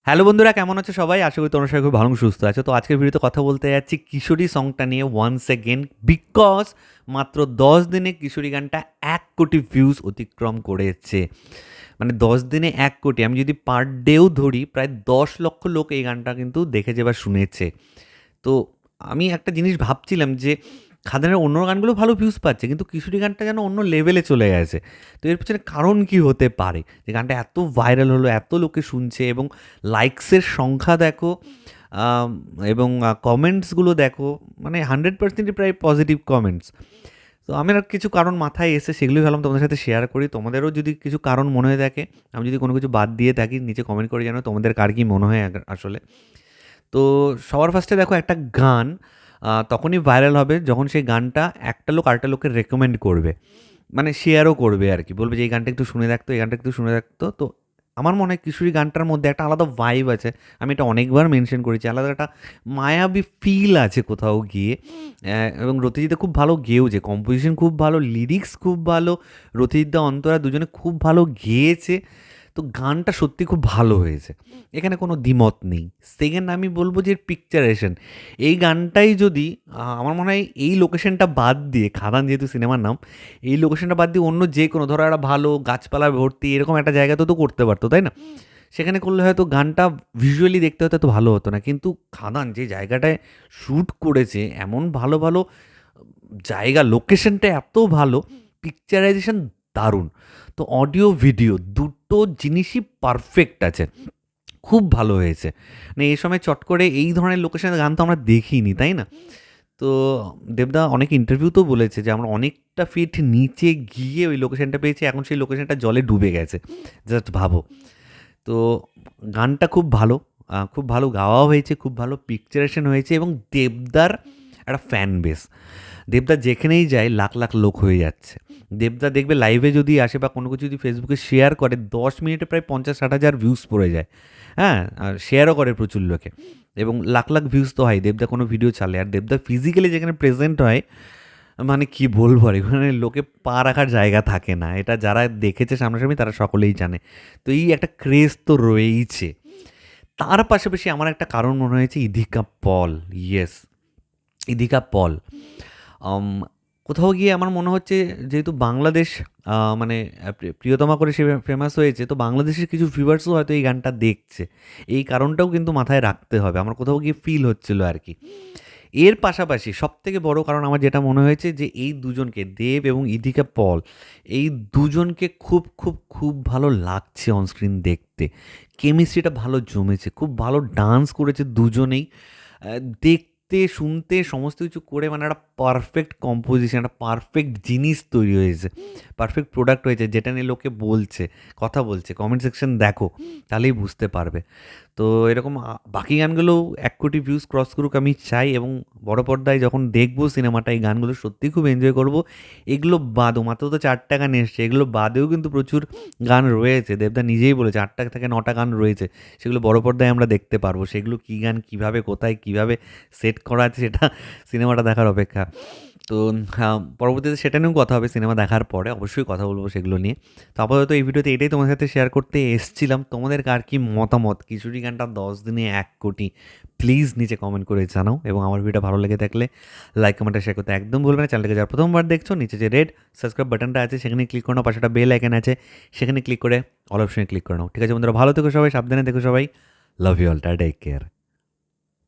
Hello বন্ধুরা, কেমন আছো সবাই? আশা করি তোমরা সবাই খুব ভালো সুস্থ আছো। তো আজকের ভিডিওতে কথা বলতে যাচ্ছি কিশোরী সংটা নিয়ে ওয়ান্স এগেন, বিকজ মাত্র 10 দিনে কিশোরী গানটা 1 কোটি ভিউজ অতিক্রম করেছে। মানে 10 দিনে 1 কোটি, আমি যদি পার ডেও ধরি প্রায় 10 লক্ষ লোক এই গানটা কিন্তু দেখেছে বা শুনেছে। তো আমি একটা জিনিস ভাবছিলাম যে খাদানের অন্য গানগুলো ভালো ভিউজ পাচ্ছে, কিন্তু কিশোরী গানটা যেন অন্য লেভেলে চলে গেছে। তো এর পেছনে কারণ কি হতে পারে যে গানটা এত ভাইরাল হলো, এত লোকে শুনছে এবং লাইকসের সংখ্যা দেখো, আম, এবং কমেন্টসগুলো দেখো, মানে 100%ই প্রায় পজিটিভ কমেন্টস। তো আমি আর কিছু কারণ মাথায় এসে সেগুলোই ভাবলাম তোমাদের সাথে শেয়ার করি। তোমাদেরও যদি কিছু কারণ মনে হয়ে থাকে, আমি যদি কোনো কিছু বাদ দিয়ে থাকি, নিচে কমেন্ট করে জানো তোমাদের কার কী মনে হয় আসলে। তো সবার ফার্স্টে দেখো, একটা গান তখনই ভাইরাল হবে যখন সেই গানটা একটা লোক আরেকটা লোককে রেকমেন্ড করবে, মানে শেয়ারও করবে আর কি, বলবে যে এই গানটা একটু শুনে রাখতো, এই গানটা একটু শুনে রাখতো। তো আমার মনে হয় কিশোরী গানটার মধ্যে একটা আলাদা ভাইব আছে। আমি এটা অনেকবার মেনশন করেছি, আলাদা একটা মায়াবী ফিল আছে কোথাও গিয়ে। এবং রতিজিৎদা খুব ভালো গেয়েওছে, কম্পোজিশন খুব ভালো, লিরিক্স খুব ভালো, রতিজিৎদা অন্তরা দুজনে খুব ভালো গেয়েছে। তো গানটা সত্যি খুব ভালো হয়েছে, এখানে কোনো দ্বিমত নেই। সেকেন্ড, আমি বলবো যে পিকচারেশন। এই গানটাই যদি আমার মনে হয় এই লোকেশনটা বাদ দিয়ে, খাদান যেহেতু সিনেমার নাম, এই লোকেশনটা বাদ দিয়ে অন্য যে কোনো, ধরো একটা ভালো গাছপালা ভর্তি এরকম একটা জায়গাতে তো করতে পারতো, তাই না? সেখানে করলে হয়তো গানটা ভিজুয়ালি দেখতে হয়তো এত ভালো হতো না, কিন্তু খাদান যে জায়গাটায় শ্যুট করেছে, এমন ভালো ভালো জায়গা, লোকেশনটা এত ভালো, পিকচারাইজেশন দারুণ। তো অডিও ভিডিও দুটো জিনিসই পারফেক্ট আছে, খুব ভালো হয়েছে। মানে এই সময় চট করে এই ধরনের লোকেশনের গান তো আমরা দেখিনি, তাই না? তো দেবদা অনেক ইন্টারভিউতেও বলেছে যে আমরা অনেকটা ফিট নিচে গিয়ে ওই লোকেশনটা পেয়েছি, এখন সেই লোকেশনটা জলে ডুবে গেছে। জাস্ট ভাবো। তো গানটা খুব ভালো, খুব ভালো গাওয়া হয়েছে, খুব ভালো পিকচারেশন হয়েছে, এবং দেবদার একটা ফ্যান বেস। দেবদা যেখানেই যায় লাখ লাখ লোক হয়ে যাচ্ছে। দেবদা দেখবে লাইভে যদি আসে বা কোনো কিছু যদি ফেসবুকে শেয়ার করে, 10 মিনিটে প্রায় 50-60 হাজার ভিউজ পড়ে যায়। হ্যাঁ, আর শেয়ারও করে প্রচুর লোকে, এবং লাখ লাখ ভিউজ তো হয় দেবদা কোনো ভিডিও চালে। আর দেবদা ফিজিক্যালি যেখানে প্রেজেন্ট হয়, মানে কি বলবো, আর এখানে লোকে পা রাখার জায়গা থাকে না। এটা যারা দেখেছে সামনাসামনি তারা সকলেই জানে। তো এই একটা ক্রেজ তো রয়েইছে। তার পাশাপাশি আমার একটা কারণ মনে হয়েছে ইধিকা পল। ইয়েস, ইধিকা পল। আম, কোথাও গিয়ে আমার মনে হচ্ছে, যেহেতু বাংলাদেশ মানে প্রিয়তমা করে সে ফেমাস হয়েছে, তো বাংলাদেশের কিছু ভিউয়ার্সও হয়তো এই গানটা দেখছে। এই কারণটাও কিন্তু মাথায় রাখতে হবে, আমার কোথাও গিয়ে ফিল হচ্ছিল আর কি। এর পাশাপাশি সবথেকে বড় কারণ আমার যেটা মনে হয়েছে, যে এই দুজনকে, দেব এবং ইধিকা পল, এই দুজনকে খুব খুব খুব ভালো লাগছে অনস্ক্রিন দেখতে। কেমিস্ট্রিটা ভালো জমেছে, খুব ভালো ডান্স করেছে দুজনেই। দেখতে শুনতে সমস্ত কিছু করে, মানে একটা পারফেক্ট কম্পোজিশন, একটা পারফেক্ট জিনিস তৈরি হয়েছে, পারফেক্ট প্রোডাক্ট হয়েছে, যেটা নিয়ে লোকে বলছে, কথা বলছে। কমেন্ট সেকশন দেখো, তাহলেই বুঝতে পারবে। তো এরকম বাকি গানগুলোও 1 কোটি ভিউজ ক্রস করুক আমি চাই, এবং বড় পর্দায় যখন দেখবো সিনেমাটা, এই গানগুলো সত্যিই খুব এনজয় করব। এগুলো বাদও, মাত্র তো 4টা গান এসছে, এগুলো বাদেও কিন্তু প্রচুর গান রয়েছে। দেবদা নিজেই বলেছে 8টা থেকে 9টা গান রয়েছে, সেগুলো বড় পর্দায় আমরা দেখতে পারবো। সেগুলো কী গান, কীভাবে, কোথায়, কীভাবে সেট করা আছে, সেটা সিনেমাটা দেখার অপেক্ষা। তো পরবর্তীতে সেটা নিয়েও কথা হবে, সিনেমা দেখার পরে অবশ্যই কথা বলবো সেগুলো নিয়ে। তো আপাতত এই ভিডিওতে এটাই তোমাদের সাথে শেয়ার করতে এসেছিলাম। তোমাদের কার কি মতামত, কিশোরী গানটা 10 দিনে 1 কোটি, প্লিজ নিচে কমেন্ট করে জানাও। এবং আমার ভিডিওটা ভালো লেগে থাকলে লাইক, কমেন্ট, শেয়ার করতে একদম ভুলবে না। চ্যানেলটাকে যারা প্রথমবার দেখছো, নিচে যে রেড সাবস্ক্রাইব বাটনটা আছে সেখানে ক্লিক করে নাও, পাশে একটা বেল আইকন আছে সেখানে ক্লিক করে অল অপশনে ক্লিক করে নাও। ঠিক আছে বন্ধুরা, ভালো থেকো সবাই, সাবধানে থেকো সবাই, love you all, take care.